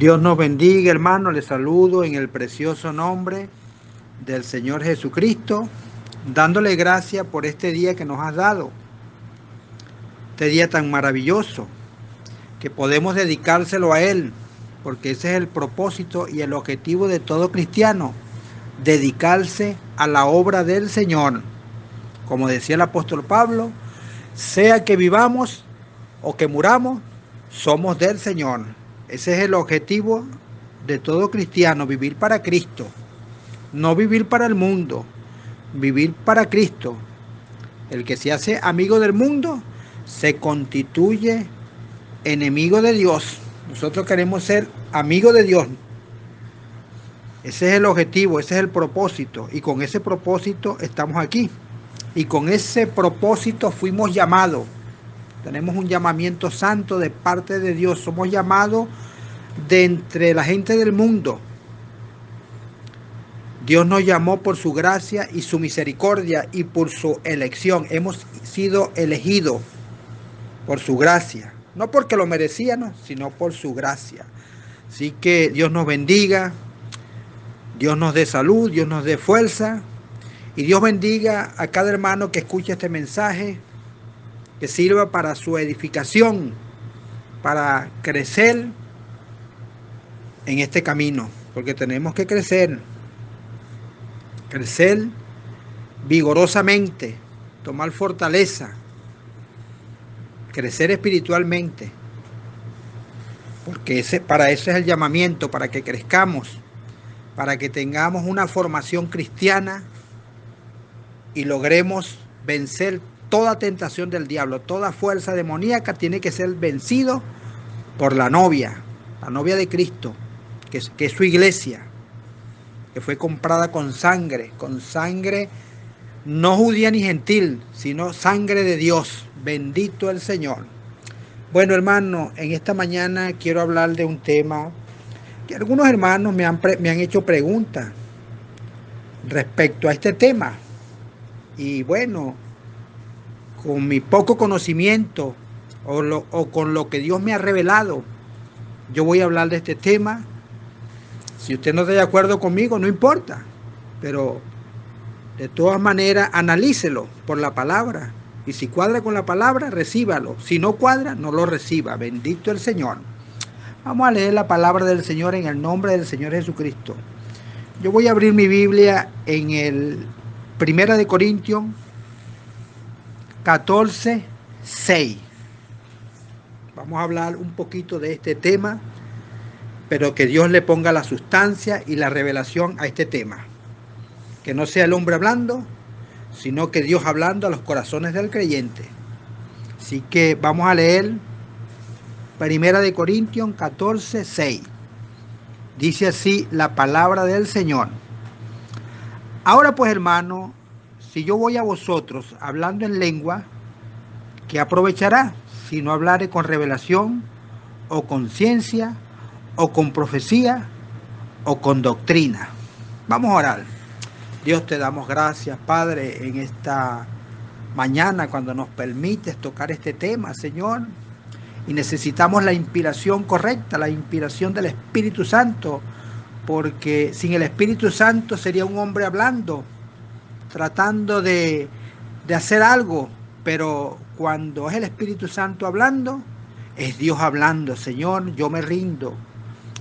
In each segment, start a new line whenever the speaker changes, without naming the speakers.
Dios nos bendiga, hermano. Les saludo en el precioso nombre del Señor Jesucristo, dándole gracias por este día que nos has dado, este día tan maravilloso, que podemos dedicárselo a Él, porque ese es el propósito y el objetivo de todo cristiano, dedicarse a la obra del Señor. Como decía el apóstol Pablo, sea que vivamos o que muramos, somos del Señor. Ese es el objetivo de todo cristiano, vivir para Cristo, no vivir para el mundo, vivir para Cristo. El que se hace amigo del mundo se constituye enemigo de Dios. Nosotros queremos ser amigos de Dios. Ese es el objetivo, ese es el propósito, y con ese propósito estamos aquí. Y con ese propósito fuimos llamados. Tenemos un llamamiento santo de parte de Dios. Somos llamados de entre la gente del mundo. Dios nos llamó por su gracia y su misericordia y por su elección. Hemos sido elegidos por su gracia. No porque lo merecíamos, sino por su gracia. Así que Dios nos bendiga, Dios nos dé salud, Dios nos dé fuerza. Y Dios bendiga a cada hermano que escuche este mensaje, que sirva para su edificación, para crecer en este camino, porque tenemos que crecer vigorosamente, tomar fortaleza, crecer espiritualmente, porque para eso es el llamamiento, para que crezcamos, para que tengamos una formación cristiana y logremos vencer toda tentación del diablo. Toda fuerza demoníaca tiene que ser vencido por la novia de Cristo, que es su iglesia, que fue comprada con sangre no judía ni gentil, sino sangre de Dios. Bendito el Señor. Bueno, hermano, en esta mañana quiero hablar de un tema que algunos hermanos me han hecho preguntas respecto a este tema. Y bueno, con mi poco conocimiento o con lo que Dios me ha revelado, yo voy a hablar de este tema. Si usted no está de acuerdo conmigo, no importa, pero de todas maneras analícelo por la palabra, y si cuadra con la palabra, recíbalo. Si no cuadra, no lo reciba. Bendito el Señor. Vamos a leer la palabra del Señor en el nombre del Señor Jesucristo. Yo voy a abrir mi Biblia en el 1 Corintios 14:6. Vamos a hablar un poquito de este tema, pero que Dios le ponga la sustancia y la revelación a este tema. Que no sea el hombre hablando, sino que Dios hablando a los corazones del creyente. Así que vamos a leer 1 Corintios 14:6. Dice así la palabra del Señor. Ahora pues, hermano, si yo voy a vosotros hablando en lengua, ¿qué aprovechará si no hablare con revelación, o con ciencia, o con profecía, o con doctrina? Vamos a orar. Dios, te damos gracias, Padre, en esta mañana cuando nos permites tocar este tema, Señor. Y necesitamos la inspiración correcta, la inspiración del Espíritu Santo, porque sin el Espíritu Santo sería un hombre hablando, tratando de hacer algo, pero cuando es el Espíritu Santo hablando, es Dios hablando. Señor, yo me rindo.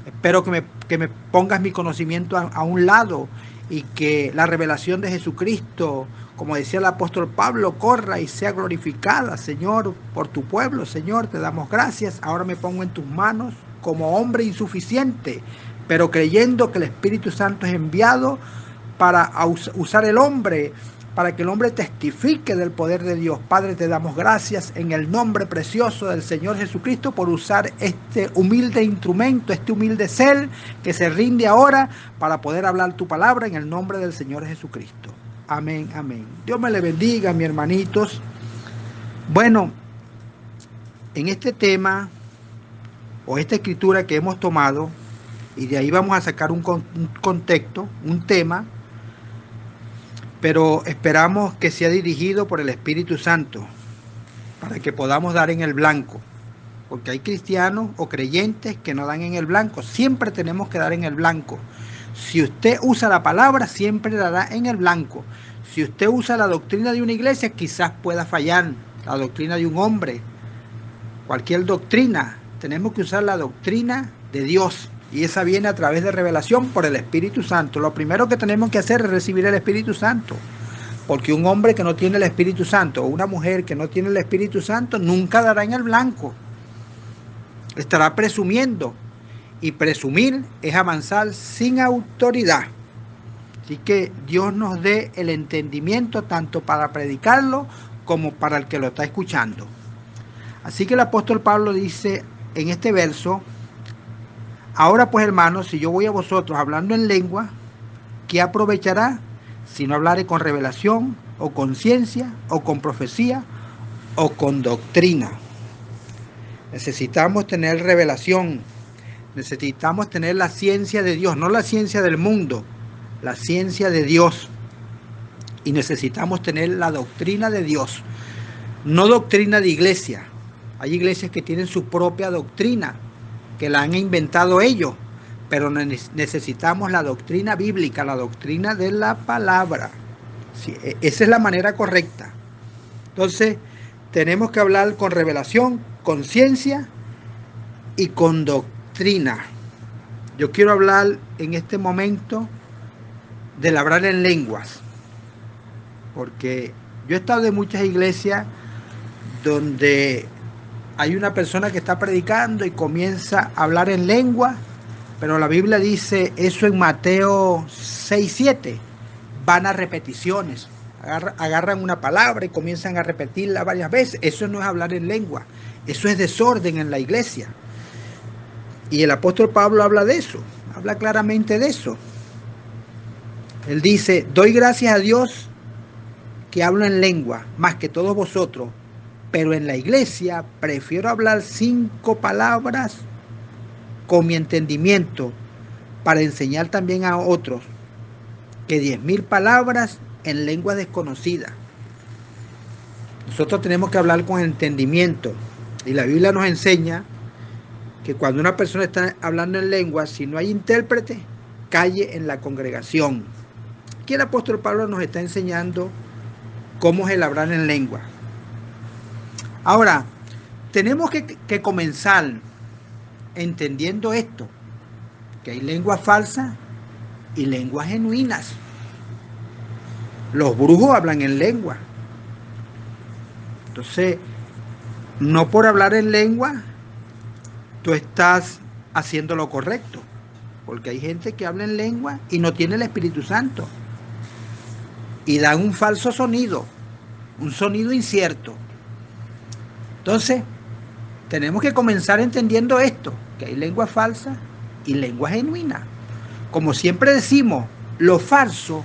Espero que me pongas mi conocimiento a un lado y que la revelación de Jesucristo, como decía el apóstol Pablo, corra y sea glorificada, Señor, por tu pueblo. Señor, te damos gracias. Ahora me pongo en tus manos como hombre insuficiente, pero creyendo que el Espíritu Santo es enviado para usar el hombre, para que el hombre testifique del poder de Dios. Padre, te damos gracias en el nombre precioso del Señor Jesucristo por usar este humilde instrumento, este humilde ser que se rinde ahora para poder hablar tu palabra en el nombre del Señor Jesucristo. Amén, amén. Dios me le bendiga, mis hermanitos. Bueno, en este tema o esta escritura que hemos tomado, y de ahí vamos a sacar un contexto, un tema, pero esperamos que sea dirigido por el Espíritu Santo para que podamos dar en el blanco. porque hay cristianos o creyentes que no dan en el blanco. Siempre tenemos que dar en el blanco. Si usted usa la palabra, siempre la da en el blanco. Si usted usa la doctrina de una iglesia, quizás pueda fallar. La doctrina de un hombre, cualquier doctrina, tenemos que usar la doctrina de Dios. Y esa viene a través de revelación por el Espíritu Santo. Lo primero que tenemos que hacer es recibir el Espíritu Santo. Porque un hombre que no tiene el Espíritu Santo o una mujer que no tiene el Espíritu Santo nunca dará en el blanco. Estará presumiendo. Y presumir es avanzar sin autoridad. Así que Dios nos dé el entendimiento tanto para predicarlo como para el que lo está escuchando. Así que el apóstol Pablo dice en este verso: ahora pues, hermanos, si yo voy a vosotros hablando en lengua, ¿qué aprovechará si no hablare con revelación, o con ciencia, o con profecía, o con doctrina? Necesitamos tener revelación, necesitamos tener la ciencia de Dios, no la ciencia del mundo, la ciencia de Dios. Y necesitamos tener la doctrina de Dios, no doctrina de iglesia. Hay iglesias que tienen su propia doctrina, que la han inventado ellos, pero necesitamos la doctrina bíblica, la doctrina de la palabra. Sí, esa es la manera correcta. Entonces, tenemos que hablar con revelación, con ciencia y con doctrina. Yo quiero hablar en este momento del hablar en lenguas, porque yo he estado en muchas iglesias donde hay una persona que está predicando y comienza a hablar en lengua, pero la Biblia dice eso en Mateo 6:7. Van a repeticiones, agarran una palabra y comienzan a repetirla varias veces. Eso no es hablar en lengua, eso es desorden en la iglesia. Y el apóstol Pablo habla de eso, habla claramente de eso. Él dice: doy gracias a Dios que hablo en lengua más que todos vosotros, pero en la iglesia prefiero hablar 5 palabras con mi entendimiento para enseñar también a otros que 10,000 palabras en lengua desconocida. Nosotros tenemos que hablar con entendimiento, y la Biblia nos enseña que cuando una persona está hablando en lengua, si no hay intérprete, calle en la congregación. Aquí el apóstol Pablo nos está enseñando cómo es el hablar en lengua. Ahora, tenemos que comenzar entendiendo esto, que hay lenguas falsas y lenguas genuinas. Los brujos hablan en lengua. Entonces, no por hablar en lengua, tú estás haciendo lo correcto, porque hay gente que habla en lengua y no tiene el Espíritu Santo, y dan un falso sonido, un sonido incierto. Entonces, tenemos que comenzar entendiendo esto, que hay lengua falsa y lengua genuina. Como siempre decimos, lo falso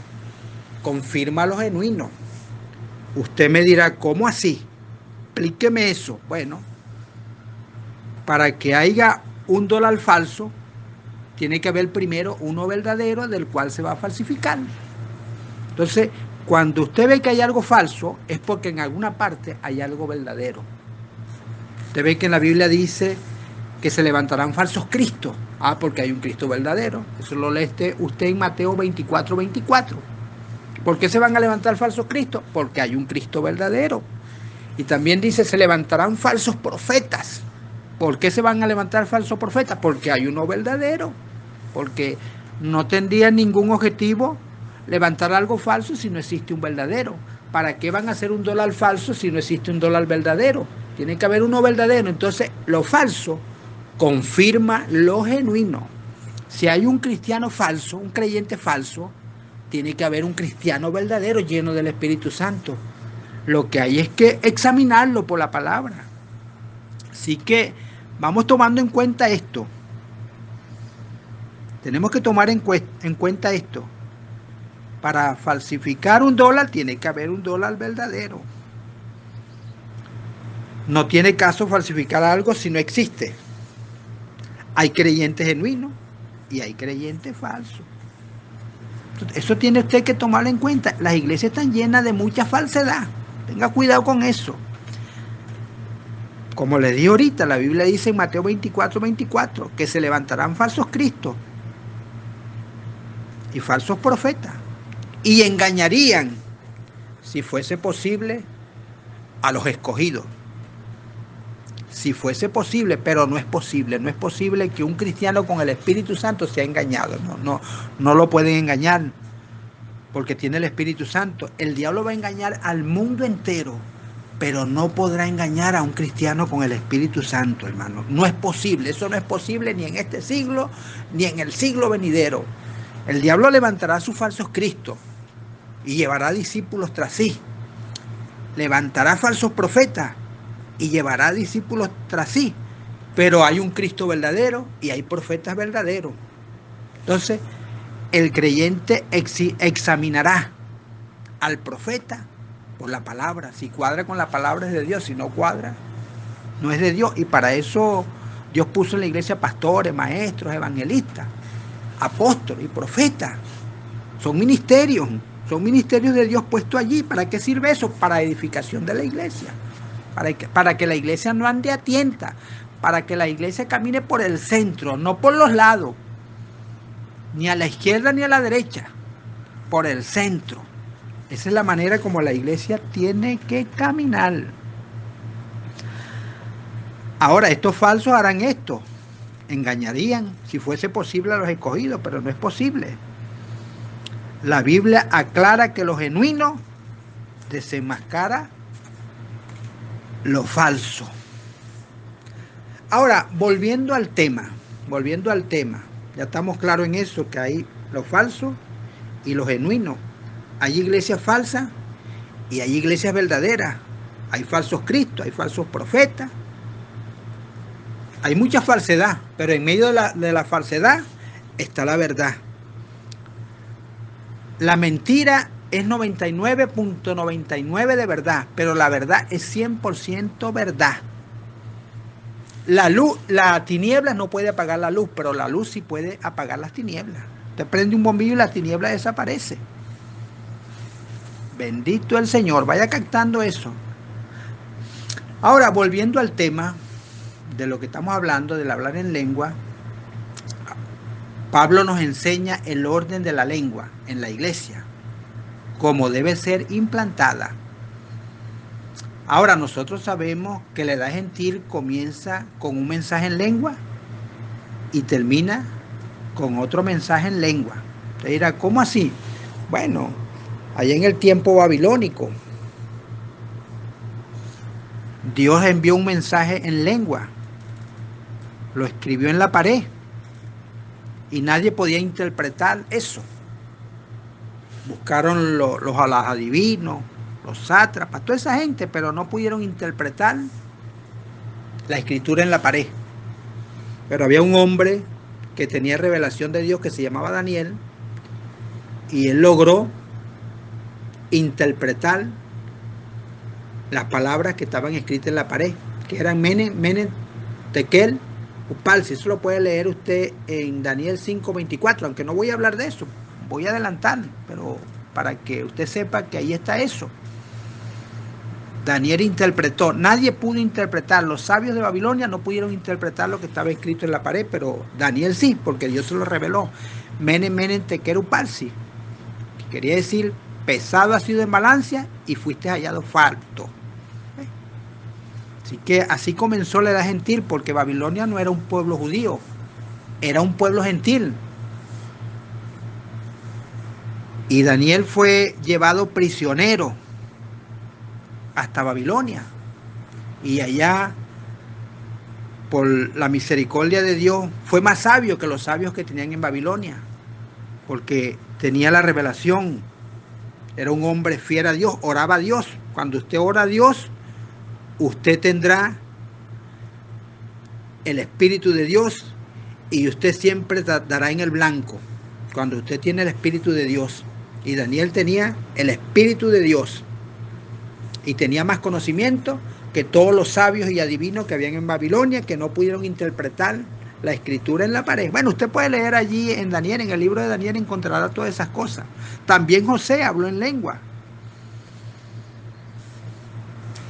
confirma lo genuino. Usted me dirá, ¿cómo así? Explíqueme eso. Bueno, para que haya un dólar falso, tiene que haber primero uno verdadero del cual se va a falsificar. Entonces, cuando usted ve que hay algo falso, es porque en alguna parte hay algo verdadero. Usted ve que en la Biblia dice que se levantarán falsos cristos. Porque hay un Cristo verdadero. Eso lo lee usted en Mateo 24:24. ¿Por qué se van a levantar falsos cristos? Porque hay un Cristo verdadero. Y también dice, se levantarán falsos profetas. ¿Por qué se van a levantar falsos profetas? Porque hay uno verdadero. Porque no tendría ningún objetivo levantar algo falso si no existe un verdadero. ¿Para qué van a hacer un dólar falso si no existe un dólar verdadero? Tiene que haber uno verdadero. Entonces, lo falso confirma lo genuino. Si hay un cristiano falso, un creyente falso, tiene que haber un cristiano verdadero lleno del Espíritu Santo. Lo que hay es que examinarlo por la palabra. Así que vamos tomando en cuenta esto. Tenemos que tomar en cuenta esto. Para falsificar un dólar tiene que haber un dólar verdadero. No tiene caso falsificar algo si no existe. Hay creyentes genuinos y hay creyentes falsos. Eso tiene usted que tomarlo en cuenta. Las iglesias están llenas de mucha falsedad. Tenga cuidado con eso. Como les dije ahorita, la Biblia dice en Mateo 24:24 que se levantarán falsos cristos y falsos profetas y engañarían, si fuese posible, a los escogidos. Si fuese posible, pero no es posible. No es posible que un cristiano con el Espíritu Santo sea engañado. No lo pueden engañar porque tiene el Espíritu Santo. El diablo va a engañar al mundo entero, pero no podrá engañar a un cristiano con el Espíritu Santo, hermano. No es posible. Eso no es posible ni en este siglo, ni en el siglo venidero. El diablo levantará sus falsos cristos y llevará discípulos tras sí. Levantará falsos profetas y llevará discípulos tras sí. Pero hay un Cristo verdadero y hay profetas verdaderos. Entonces, el creyente examinará al profeta por la palabra. Si cuadra con la palabra es de Dios, si no cuadra, no es de Dios. Y para eso Dios puso en la iglesia pastores, maestros, evangelistas, apóstoles y profetas. Son ministerios de Dios puestos allí. ¿Para qué sirve eso? Para edificación de la iglesia. Para que la iglesia no ande a tienta, para que la iglesia camine por el centro, no por los lados, ni a la izquierda ni a la derecha, por el centro. Esa es la manera como la iglesia tiene que caminar. Ahora, estos falsos harán esto, engañarían, si fuese posible, a los escogidos, pero no es posible. La Biblia aclara que lo genuino desenmascara lo falso. Ahora, volviendo al tema, ya estamos claros en eso, que hay lo falso y lo genuino. Hay iglesias falsas y hay iglesias verdaderas. Hay falsos cristos, hay falsos profetas. Hay mucha falsedad, pero en medio de la falsedad está la verdad. La mentira es 99.99 de verdad, pero la verdad es 100% verdad. La luz, la tiniebla no puede apagar la luz, pero la luz sí puede apagar las tinieblas. Te prende un bombillo y la tiniebla desaparece. Bendito el Señor, vaya captando eso. Ahora, volviendo al tema de lo que estamos hablando, del hablar en lengua, Pablo nos enseña el orden de la lengua en la iglesia, cómo debe ser implantada. Ahora, nosotros sabemos que la edad gentil comienza con un mensaje en lengua y termina con otro mensaje en lengua. Usted dirá, ¿cómo así? Bueno, allá en el tiempo babilónico, Dios envió un mensaje en lengua, lo escribió en la pared y nadie podía interpretar eso. Buscaron los adivinos, los sátrapas, toda esa gente, pero no pudieron interpretar la escritura en la pared. Pero había un hombre que tenía revelación de Dios que se llamaba Daniel y él logró interpretar las palabras que estaban escritas en la pared, que eran Mene, Tekel, Upalsi. Eso lo puede leer usted en Daniel 5:24, aunque no voy a hablar de eso, voy a adelantar, pero para que usted sepa que ahí está eso. Daniel interpretó, nadie pudo interpretar, los sabios de Babilonia no pudieron interpretar lo que estaba escrito en la pared, pero Daniel sí, porque Dios se lo reveló. Mene, Tekel, Upalsi, que quería decir, pesado ha sido en balanza y fuiste hallado falto. Así que así comenzó la edad gentil, porque Babilonia no era un pueblo judío, era un pueblo gentil. Y Daniel fue llevado prisionero hasta Babilonia. Y allá, por la misericordia de Dios, fue más sabio que los sabios que tenían en Babilonia, porque tenía la revelación. Era un hombre fiel a Dios, oraba a Dios. Cuando usted ora a Dios, usted tendrá el Espíritu de Dios y usted siempre dará en el blanco. Cuando usted tiene el Espíritu de Dios. Y Daniel tenía el Espíritu de Dios y tenía más conocimiento que todos los sabios y adivinos que habían en Babilonia, que no pudieron interpretar la escritura en la pared. Bueno, usted puede leer allí en Daniel, en el libro de Daniel, encontrará todas esas cosas. También José habló en lengua.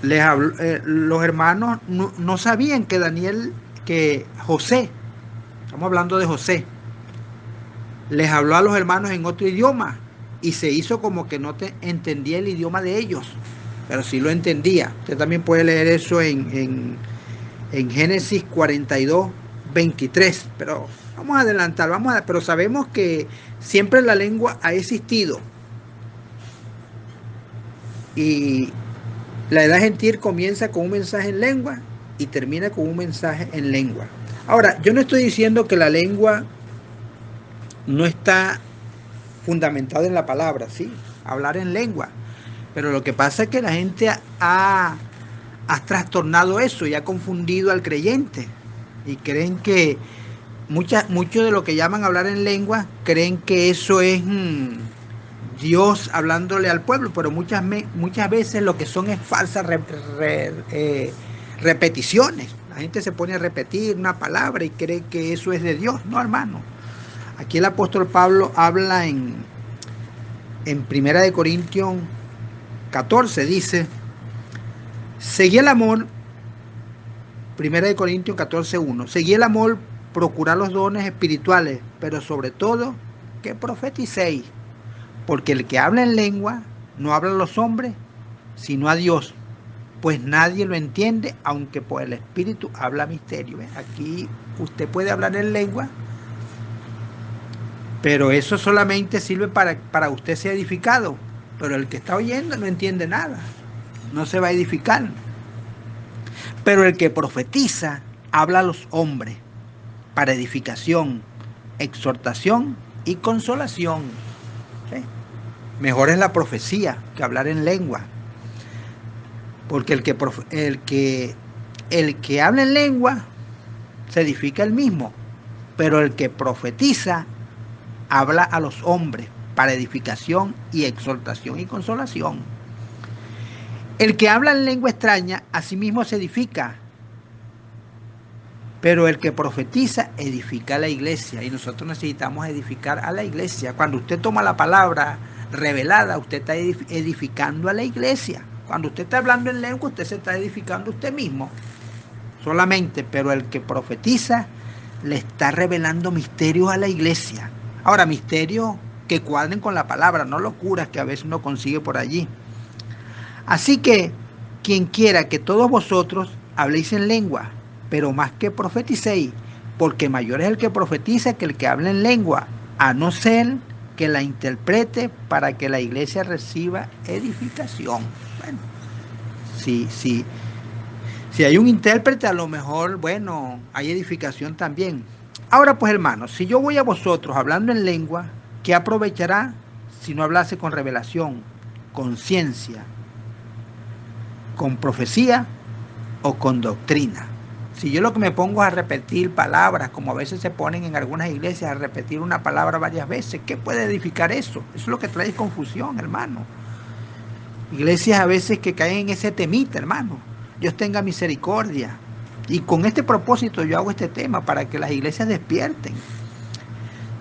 los hermanos no sabían que José, estamos hablando de José, les habló a los hermanos en otro idioma y se hizo como que no entendía el idioma de ellos, pero sí lo entendía. Usted también puede leer eso en Génesis 42, 23, pero vamos a adelantar, pero sabemos que siempre la lengua ha existido y la edad gentil comienza con un mensaje en lengua y termina con un mensaje en lengua. Ahora, yo no estoy diciendo que la lengua no está fundamentada en la palabra, sí, hablar en lengua, pero lo que pasa es que la gente ha trastornado eso y ha confundido al creyente y creen que mucho de lo que llaman hablar en lengua creen que eso es Dios hablándole al pueblo, pero muchas veces lo que son es falsas repeticiones. La gente se pone a repetir una palabra y cree que eso es de Dios. No, hermano. Aquí el apóstol Pablo habla en 1 Corintios 14, dice: seguí el amor, 1 Corintios 14, 1, seguí el amor, procurar los dones espirituales, pero sobre todo que profeticéis, porque el que habla en lengua no habla a los hombres, sino a Dios, pues nadie lo entiende, aunque por el Espíritu habla misterio. Aquí usted puede hablar en lengua, pero eso solamente sirve para usted ser edificado, pero el que está oyendo no entiende nada, no se va a edificar. Pero el que profetiza habla a los hombres para edificación, exhortación y consolación. ¿Sí? Mejor es la profecía que hablar en lengua, porque el que habla en lengua se edifica él mismo, pero el que profetiza habla a los hombres para edificación y exhortación y consolación. El que habla en lengua extraña a sí mismo se edifica, pero el que profetiza edifica a la iglesia, y nosotros necesitamos edificar a la iglesia. Cuando usted toma la palabra revelada, usted está edificando a la iglesia. Cuando usted está hablando en lengua, usted se está edificando a usted mismo solamente, pero el que profetiza le está revelando misterios a la iglesia. Ahora, misterios que cuadren con la palabra, no locuras que a veces uno consigue por allí. Así que quien quiera que todos vosotros habléis en lengua, pero más que profeticéis, porque mayor es el que profetiza que el que habla en lengua, a no ser que la interprete para que la iglesia reciba edificación. Bueno, si hay un intérprete, a lo mejor, bueno, hay edificación también. Ahora pues, hermanos, si yo voy a vosotros hablando en lengua, ¿qué aprovechará si no hablase con revelación, con ciencia, con profecía o con doctrina? Si yo lo que me pongo es a repetir palabras, como a veces se ponen en algunas iglesias a repetir una palabra varias veces, ¿qué puede edificar eso? Eso es lo que trae confusión, hermano. Iglesias a veces que caen en ese temita, hermano. Dios tenga misericordia. Y con este propósito yo hago este tema, para que las iglesias despierten.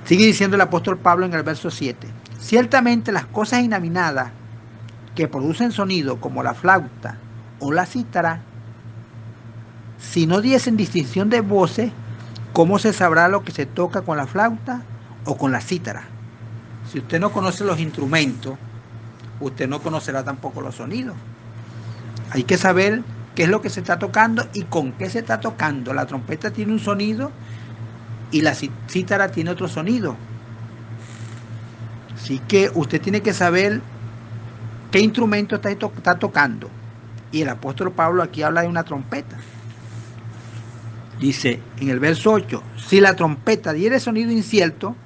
Sigue diciendo el apóstol Pablo en el verso 7. Ciertamente las cosas inanimadas que producen sonido, como la flauta o la cítara, si no diesen distinción de voces, ¿cómo se sabrá lo que se toca con la flauta o con la cítara? Si usted no conoce los instrumentos, usted no conocerá tampoco los sonidos. Hay que saber qué es lo que se está tocando y con qué se está tocando. La trompeta tiene un sonido y la cítara tiene otro sonido. Así que usted tiene que saber qué instrumento está tocando. Y el apóstol Pablo aquí habla de una trompeta. Dice en el verso 8, si la trompeta diere sonido incierto,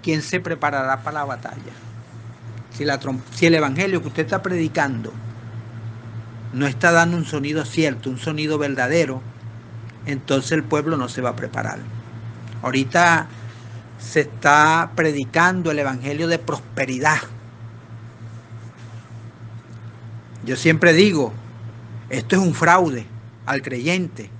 ¿quién se preparará para la batalla? Si el evangelio que usted está predicando no está dando un sonido cierto, un sonido verdadero, entonces el pueblo no se va a preparar. Ahorita se está predicando el evangelio de prosperidad. Yo siempre digo, esto es un fraude al creyente.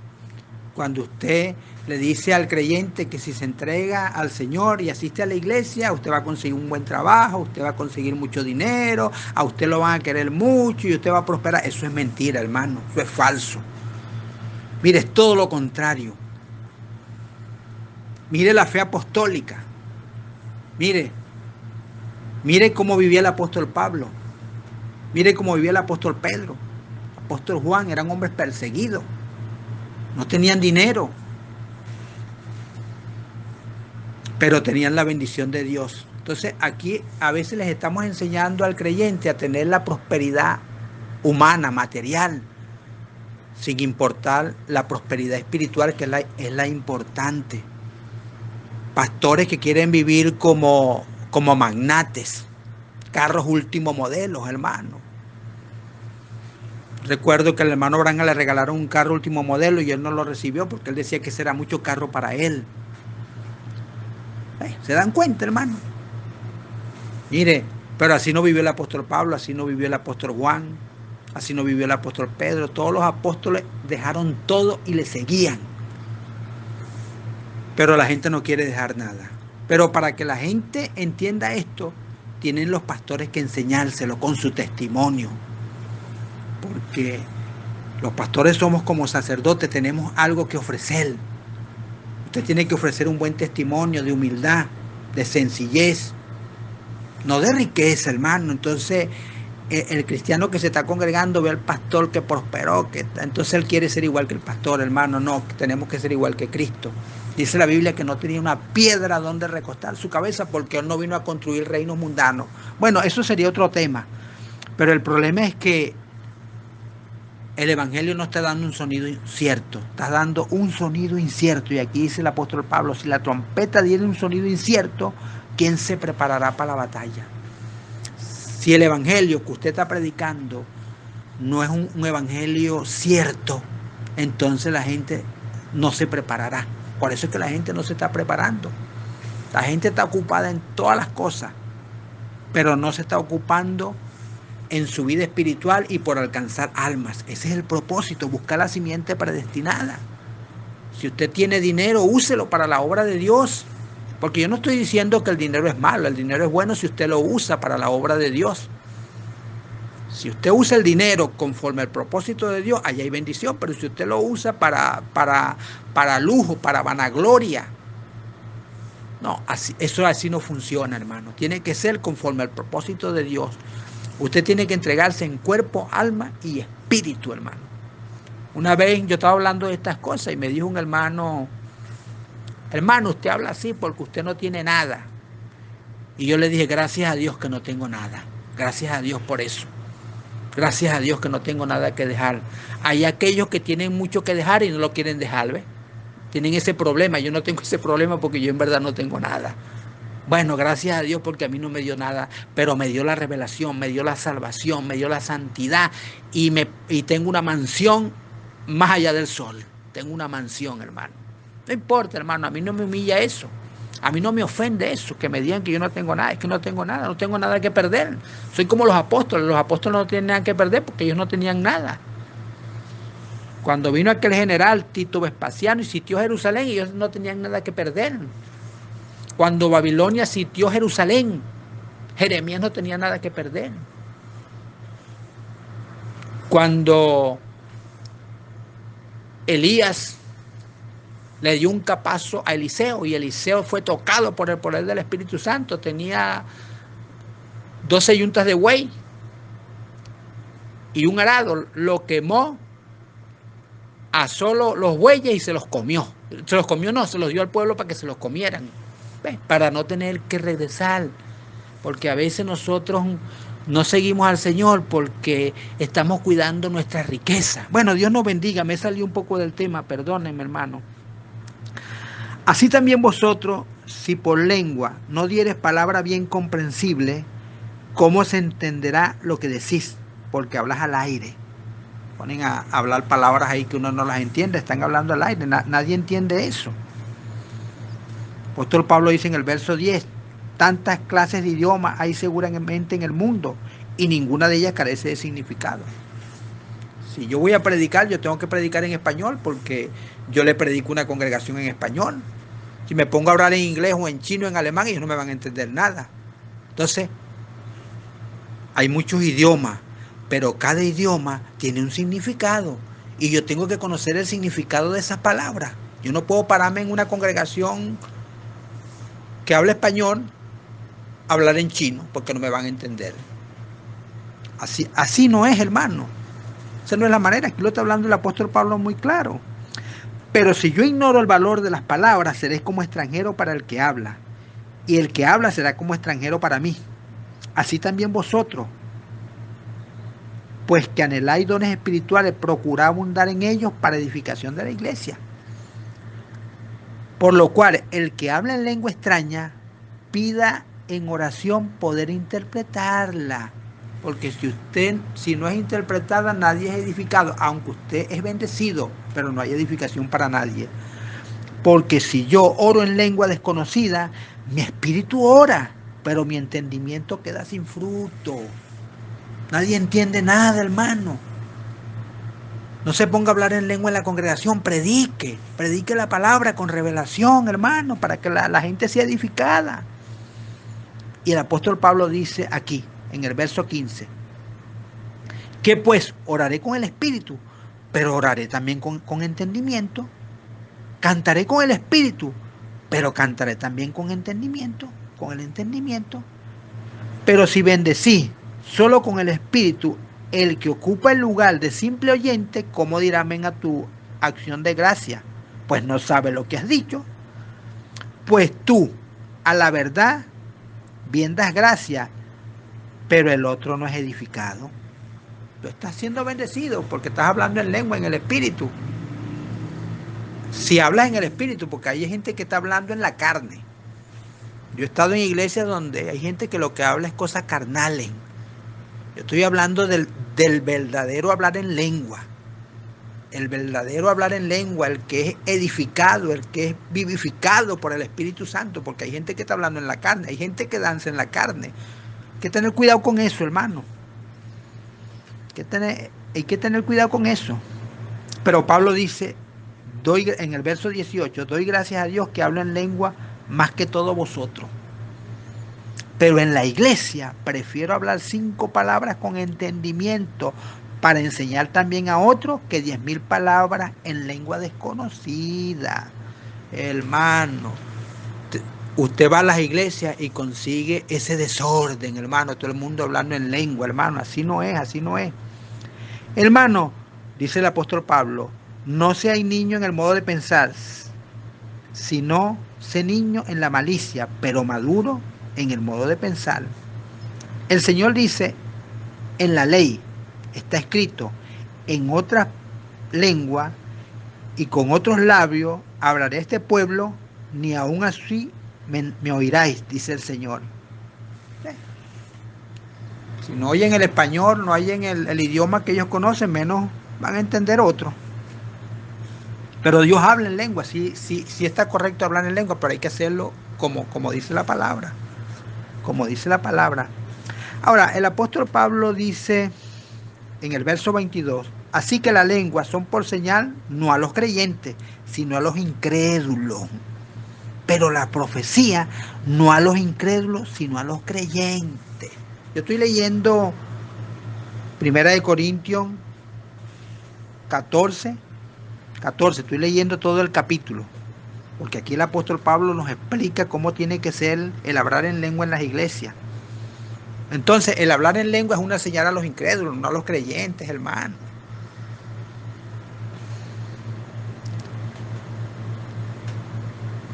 Cuando usted le dice al creyente que si se entrega al Señor y asiste a la iglesia, usted va a conseguir un buen trabajo, usted va a conseguir mucho dinero, a usted lo van a querer mucho y usted va a prosperar. Eso es mentira, hermano, eso es falso. Mire, es todo lo contrario. Mire la fe apostólica. Mire cómo vivía el apóstol Pablo. Mire cómo vivía el apóstol Pedro. El apóstol Juan, eran hombres perseguidos. No tenían dinero, pero tenían la bendición de Dios. Entonces aquí a veces les estamos enseñando al creyente a tener la prosperidad humana, material, sin importar la prosperidad espiritual, que es la importante. Pastores que quieren vivir como magnates, carros último modelo, hermano. Recuerdo que al hermano Branham le regalaron un carro último modelo y él no lo recibió porque él decía que ese era mucho carro para él. ¿Se dan cuenta, hermano? Mire, pero así no vivió el apóstol Pablo, así no vivió el apóstol Juan, así no vivió el apóstol Pedro. Todos los apóstoles dejaron todo y le seguían. Pero la gente no quiere dejar nada. Pero para que la gente entienda esto, tienen los pastores que enseñárselo con su testimonio. Porque los pastores somos como sacerdotes, tenemos algo que ofrecer. Usted tiene que ofrecer un buen testimonio de humildad, de sencillez, no de riqueza, hermano. Entonces, el cristiano que se está congregando ve al pastor que prosperó, entonces él quiere ser igual que el pastor, hermano. No, tenemos que ser igual que Cristo. Dice la Biblia que no tenía una piedra donde recostar su cabeza porque él no vino a construir reinos mundanos. Bueno, eso sería otro tema. Pero el problema es que el evangelio no está dando un sonido cierto, está dando un sonido incierto. Y aquí dice el apóstol Pablo, si la trompeta diera un sonido incierto, ¿quién se preparará para la batalla? Si el evangelio que usted está predicando no es un evangelio cierto, entonces la gente no se preparará. Por eso es que la gente no se está preparando. La gente está ocupada en todas las cosas, pero no se está ocupando en su vida espiritual y por alcanzar almas. Ese es el propósito, buscar la simiente predestinada. Si usted tiene dinero, úselo para la obra de Dios. Porque yo no estoy diciendo que el dinero es malo, el dinero es bueno si usted lo usa para la obra de Dios. Si usted usa el dinero conforme al propósito de Dios, allá hay bendición, pero si usted lo usa para lujo, para vanagloria, no, eso así no funciona, hermano. Tiene que ser conforme al propósito de Dios. Usted tiene que entregarse en cuerpo, alma y espíritu, hermano. Una vez yo estaba hablando de estas cosas y me dijo un hermano, usted habla así porque usted no tiene nada. Y yo le dije, gracias a Dios que no tengo nada. Gracias a Dios por eso. Gracias a Dios que no tengo nada que dejar. Hay aquellos que tienen mucho que dejar y no lo quieren dejar, ¿ves? Tienen ese problema. Yo no tengo ese problema porque yo en verdad no tengo nada. Bueno, gracias a Dios porque a mí no me dio nada, pero me dio la revelación, me dio la salvación, me dio la santidad y tengo una mansión más allá del sol. Tengo una mansión, hermano. No importa, hermano, a mí no me humilla eso. A mí no me ofende eso, que me digan que yo no tengo nada. Es que no tengo nada que perder. Soy como los apóstoles no tienen nada que perder porque ellos no tenían nada. Cuando vino aquel general Tito Vespasiano y sitió Jerusalén, ellos no tenían nada que perder. Cuando Babilonia sitió Jerusalén, Jeremías no tenía nada que perder. Cuando Elías le dio un capazo a Eliseo y Eliseo fue tocado por el poder del Espíritu Santo, tenía 12 yuntas de buey y un arado, lo quemó, asó los bueyes y se los comió. Se los comió, no, se los dio al pueblo para que se los comieran, para no tener que regresar, porque a veces nosotros no seguimos al Señor porque estamos cuidando nuestra riqueza. Bueno, Dios nos bendiga, me salió un poco del tema, perdónenme, hermano. Así también vosotros, si por lengua no dieres palabra bien comprensible, ¿cómo se entenderá lo que decís? Porque hablas al aire. Ponen a hablar palabras ahí que uno no las entiende, están hablando al aire, nadie entiende eso. El apóstol Pablo dice en el verso 10, tantas clases de idiomas hay seguramente en el mundo y ninguna de ellas carece de significado. Si yo voy a predicar, yo tengo que predicar en español porque yo le predico a una congregación en español. Si me pongo a hablar en inglés o en chino o en alemán, ellos no me van a entender nada. Entonces, hay muchos idiomas, pero cada idioma tiene un significado y yo tengo que conocer el significado de esas palabras. Yo no puedo pararme en una congregación que habla español, hablar en chino, porque no me van a entender. Así no es, hermano. Esa no es la manera. Aquí lo está hablando el apóstol Pablo muy claro. Pero si yo ignoro el valor de las palabras, seré como extranjero para el que habla, y el que habla será como extranjero para mí. Así también vosotros, pues que anheláis dones espirituales, procurad abundar en ellos para edificación de la iglesia. Por lo cual, el que habla en lengua extraña, pida en oración poder interpretarla. Porque si no es interpretada, nadie es edificado, aunque usted es bendecido, pero no hay edificación para nadie. Porque si yo oro en lengua desconocida, mi espíritu ora, pero mi entendimiento queda sin fruto. Nadie entiende nada, hermano. No se ponga a hablar en lengua en la congregación, predique la palabra con revelación, hermano, para que la gente sea edificada. Y el apóstol Pablo dice aquí, en el verso 15, que pues oraré con el espíritu, pero oraré también con entendimiento. Cantaré con el espíritu, pero cantaré también con entendimiento, con el entendimiento. Pero si bendecí solo con el espíritu, el que ocupa el lugar de simple oyente, ¿cómo dirá amén a tu acción de gracia? Pues no sabe lo que has dicho. Pues tú, a la verdad, bien das gracia, pero el otro no es edificado. Tú estás siendo bendecido porque estás hablando en lengua, en el espíritu. Si hablas en el espíritu, porque hay gente que está hablando en la carne. Yo he estado en iglesias donde hay gente que lo que habla es cosas carnales. Yo estoy hablando del verdadero hablar en lengua. El verdadero hablar en lengua, el que es edificado, el que es vivificado por el Espíritu Santo, porque hay gente que está hablando en la carne, hay gente que danza en la carne. Hay que tener cuidado con eso, hermano. Hay que tener cuidado con eso. Pero Pablo dice, en el verso 18, doy gracias a Dios que hablo en lengua más que todos vosotros. Pero en la iglesia prefiero hablar 5 palabras con entendimiento para enseñar también a otros que 10,000 palabras en lengua desconocida. Hermano, usted va a las iglesias y consigue ese desorden, hermano, todo el mundo hablando en lengua, hermano, así no es, así no es. Hermano, dice el apóstol Pablo, no seáis niño en el modo de pensar, sino sé niño en la malicia, pero maduro en el modo de pensar. El Señor dice, en la ley está escrito, en otra lengua y con otros labios hablaré a este pueblo, ni aún así me oiráis, dice el Señor. Si no oyen el español, no oyen el idioma que ellos conocen, menos van a entender otro. Pero Dios habla en lengua, sí está correcto hablar en lengua, pero hay que hacerlo como dice la palabra. Como dice la palabra. Ahora, el apóstol Pablo dice en el verso 22, así que las lenguas son por señal no a los creyentes, sino a los incrédulos. Pero la profecía no a los incrédulos, sino a los creyentes. Yo estoy leyendo 1 Corintios 14, estoy leyendo todo el capítulo, porque aquí el apóstol Pablo nos explica cómo tiene que ser el hablar en lengua en las iglesias. Entonces, el hablar en lengua es una señal a los incrédulos, no a los creyentes, hermano.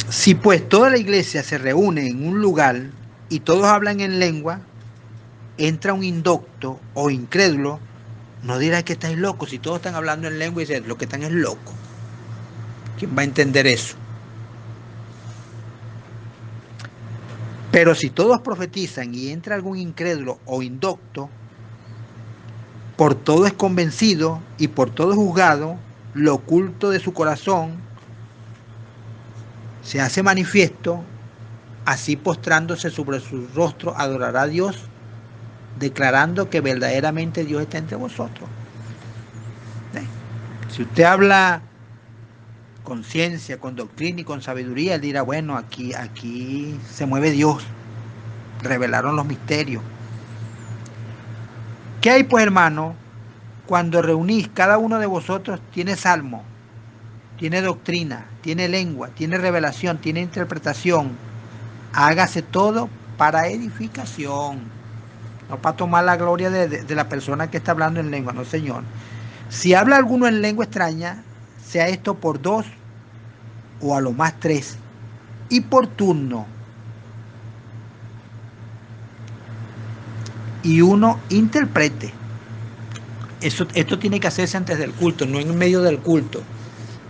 Si pues toda la iglesia se reúne en un lugar y todos hablan en lengua, entra un indocto o incrédulo, no dirá que estáis locos. Si todos están hablando en lengua y dicen, lo que están es loco. ¿Quién va a entender eso? Pero si todos profetizan y entra algún incrédulo o indocto, por todo es convencido y por todo es juzgado, lo oculto de su corazón se hace manifiesto, así postrándose sobre su rostro adorará a Dios, declarando que verdaderamente Dios está entre vosotros. Si usted habla con ciencia, con doctrina y con sabiduría, él dirá, bueno, aquí se mueve Dios, revelaron los misterios. ¿Qué hay pues, hermano? Cuando reunís, cada uno de vosotros tiene salmo, tiene doctrina, tiene lengua, tiene revelación, tiene interpretación. Hágase todo para edificación, no para tomar la gloria de la persona que está hablando en lengua, no, Señor. Si habla alguno en lengua extraña, sea esto por 2 o a lo más 3, y por turno, y uno interprete. Esto tiene que hacerse antes del culto, no en medio del culto.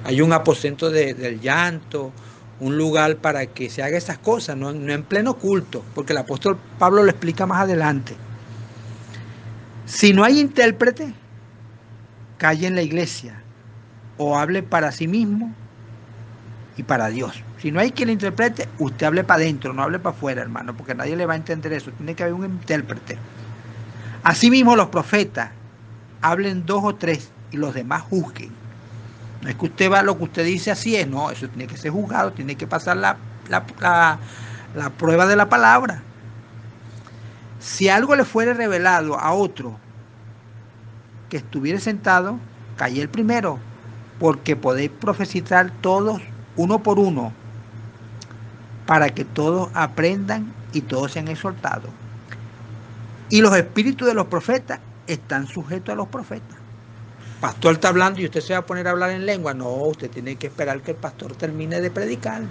Hay un aposento del llanto, un lugar para que se haga esas cosas, no en pleno culto, porque el apóstol Pablo lo explica más adelante. Si no hay intérprete, calle en la iglesia o hable para sí mismo y para Dios. Si no hay quien le interprete, usted hable para adentro, no hable para afuera, hermano, porque nadie le va a entender eso. Tiene que haber un intérprete. Asimismo, los profetas hablen 2 o 3 y los demás juzguen. No es que usted va, lo que usted dice así es, no, eso tiene que ser juzgado, tiene que pasar la prueba de la palabra. Si algo le fuere revelado a otro que estuviera sentado, calle el primero, porque podéis profetizar todos uno por uno, para que todos aprendan y todos sean exhortados. Y los espíritus de los profetas están sujetos a los profetas. Pastor está hablando y usted se va a poner a hablar en lengua. No, usted tiene que esperar que el pastor termine de predicar,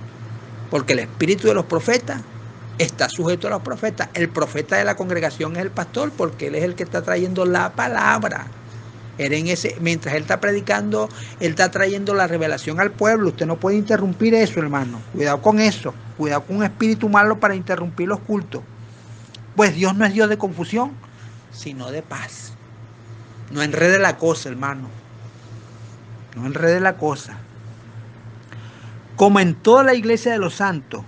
porque el espíritu de los profetas está sujeto a los profetas. El profeta de la congregación es el pastor, porque él es el que está trayendo la palabra. Mientras él está predicando, él está trayendo la revelación al pueblo. Usted no puede interrumpir eso, hermano. Cuidado con eso. Cuidado con un espíritu malo para interrumpir los cultos. Pues Dios no es Dios de confusión, sino de paz. No enrede la cosa, hermano. No enrede la cosa. Como en toda la iglesia de los santos,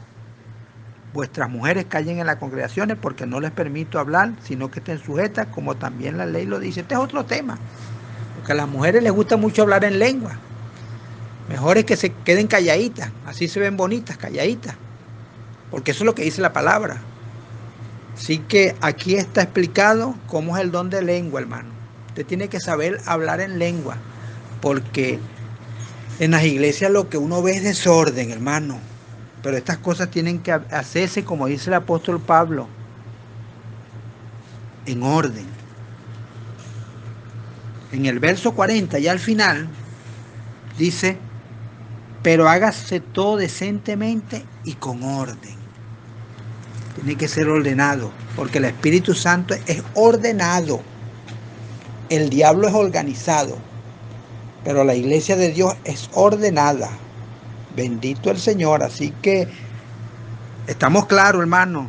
vuestras mujeres callen en las congregaciones, porque no les permito hablar, sino que estén sujetas, como también la ley lo dice. Este es otro tema, porque a las mujeres les gusta mucho hablar en lengua. Mejor es que se queden calladitas, así se ven bonitas, calladitas, porque eso es lo que dice la palabra. Así que aquí está explicado cómo es el don de lengua, hermano. Usted tiene que saber hablar en lengua, porque en las iglesias lo que uno ve es desorden, hermano. Pero estas cosas tienen que hacerse, como dice el apóstol Pablo, en orden. En el verso 40, ya al final, dice, pero hágase todo decentemente y con orden. Tiene que ser ordenado, porque el Espíritu Santo es ordenado. El diablo es organizado, pero la iglesia de Dios es ordenada. Bendito el Señor. Así que estamos claros, hermano.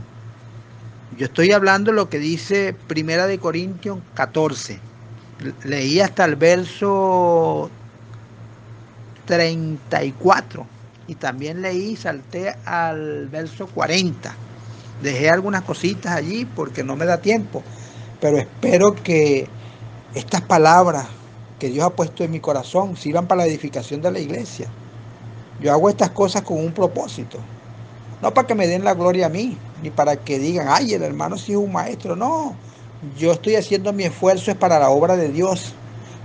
Yo estoy hablando lo que dice 1 Corintios 14. Leí hasta el verso 34 y también salté al verso 40. Dejé algunas cositas allí porque no me da tiempo, pero espero que estas palabras que Dios ha puesto en mi corazón sirvan para la edificación de la iglesia. Yo hago estas cosas con un propósito, no para que me den la gloria a mí, ni para que digan, ay, el hermano sí es un maestro. No, yo estoy haciendo mi esfuerzo es para la obra de Dios,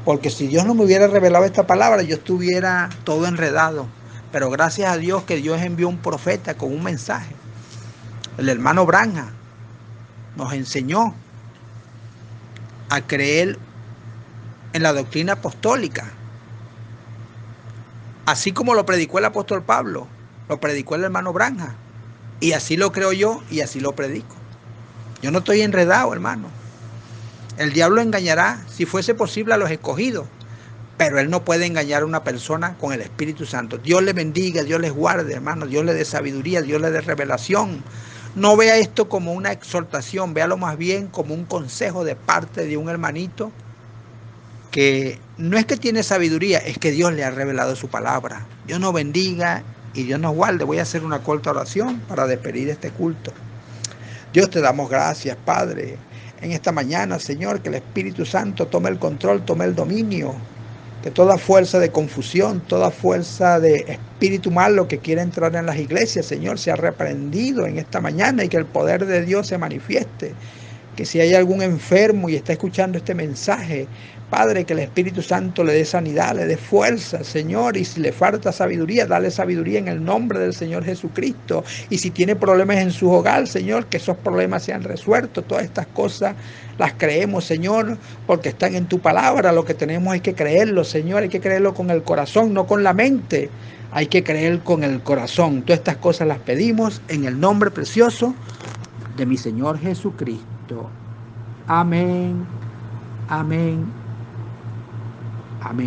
porque si Dios no me hubiera revelado esta palabra, yo estuviera todo enredado. Pero gracias a Dios que Dios envió un profeta con un mensaje. El hermano Branham nos enseñó a creer en la doctrina apostólica, así como lo predicó el apóstol Pablo, lo predicó el hermano Branham, y así lo creo yo y así lo predico. Yo no estoy enredado, hermano. El diablo engañará, si fuese posible, a los escogidos, pero él no puede engañar a una persona con el Espíritu Santo. Dios les bendiga, Dios les guarde, hermano. Dios les dé sabiduría, Dios les dé revelación. No vea esto como una exhortación, véalo más bien como un consejo de parte de un hermanito que no es que tiene sabiduría, es que Dios le ha revelado su palabra. Dios nos bendiga y Dios nos guarde. Voy a hacer una corta oración para despedir este culto. Dios, te damos gracias, Padre, en esta mañana, Señor, que el Espíritu Santo tome el control, tome el dominio. Que toda fuerza de confusión, toda fuerza de espíritu malo que quiera entrar en las iglesias, Señor, sea reprendido en esta mañana y que el poder de Dios se manifieste. Que si hay algún enfermo y está escuchando este mensaje, Padre, que el Espíritu Santo le dé sanidad, le dé fuerza, Señor, y si le falta sabiduría, dale sabiduría en el nombre del Señor Jesucristo. Y si tiene problemas en su hogar, Señor, que esos problemas sean resueltos. Todas estas cosas las creemos, Señor, porque están en tu palabra. Lo que tenemos es que creerlo, Señor, hay que creerlo con el corazón, no con la mente. Hay que creer con el corazón. Todas estas cosas las pedimos en el nombre precioso de mi Señor Jesucristo. Amén, amén, amén.